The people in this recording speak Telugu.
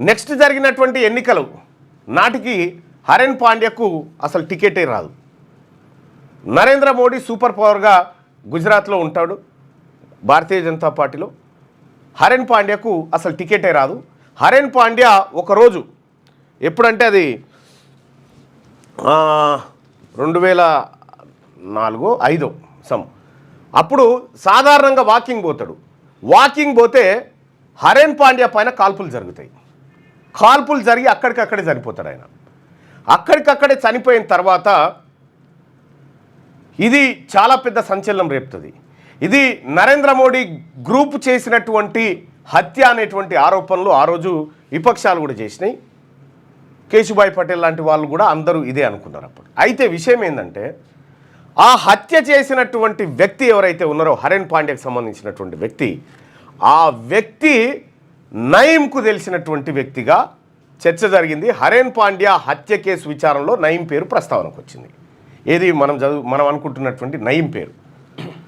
నెక్స్ట్ జరిగినటువంటి ఎన్నికలు నాటికి హరెన్ పాండ్యకు అసలు టికెటే రాదు. నరేంద్ర మోడీ సూపర్ పవర్గా గుజరాత్లో ఉంటాడు భారతీయ జనతా పార్టీలో. హరెన్ పాండ్యకు అసలు టికెటే రాదు. హరెన్ పాండ్య ఒకరోజు ఎప్పుడంటే అది 2004-05 అప్పుడు సాధారణంగా వాకింగ్ పోతాడు. వాకింగ్ పోతే హరెన్ పాండ్య పైన కాల్పులు జరుగుతాయి. కాల్పులు జరిగి అక్కడికక్కడే చనిపోతాడు ఆయన. అక్కడికక్కడే చనిపోయిన తర్వాత ఇది చాలా పెద్ద సంచలనం రేపుతుంది. ఇది నరేంద్ర మోడీ గ్రూప్ చేసినటువంటి హత్య అనేటువంటి ఆరోపణలు ఆ రోజు విపక్షాలు కూడా చేసినాయి. కేశుభాయ్ పటేల్ లాంటి వాళ్ళు కూడా అందరూ ఇదే అనుకున్నారు అప్పుడు. అయితే విషయం ఏంటంటే ఆ హత్య చేసినటువంటి వ్యక్తి ఎవరైతే ఉన్నారో హరెన్ పాండ్యకు సంబంధించినటువంటి వ్యక్తి, ఆ వ్యక్తి నయీంకు తెలిసినటువంటి వ్యక్తిగా చర్చ జరిగింది. హరెన్ పాండ్య హత్య కేసు విచారణలో నయీం పేరు ప్రస్తావనకు వచ్చింది. ఏది మనం అనుకుంటున్నటువంటి నయీం పేరు.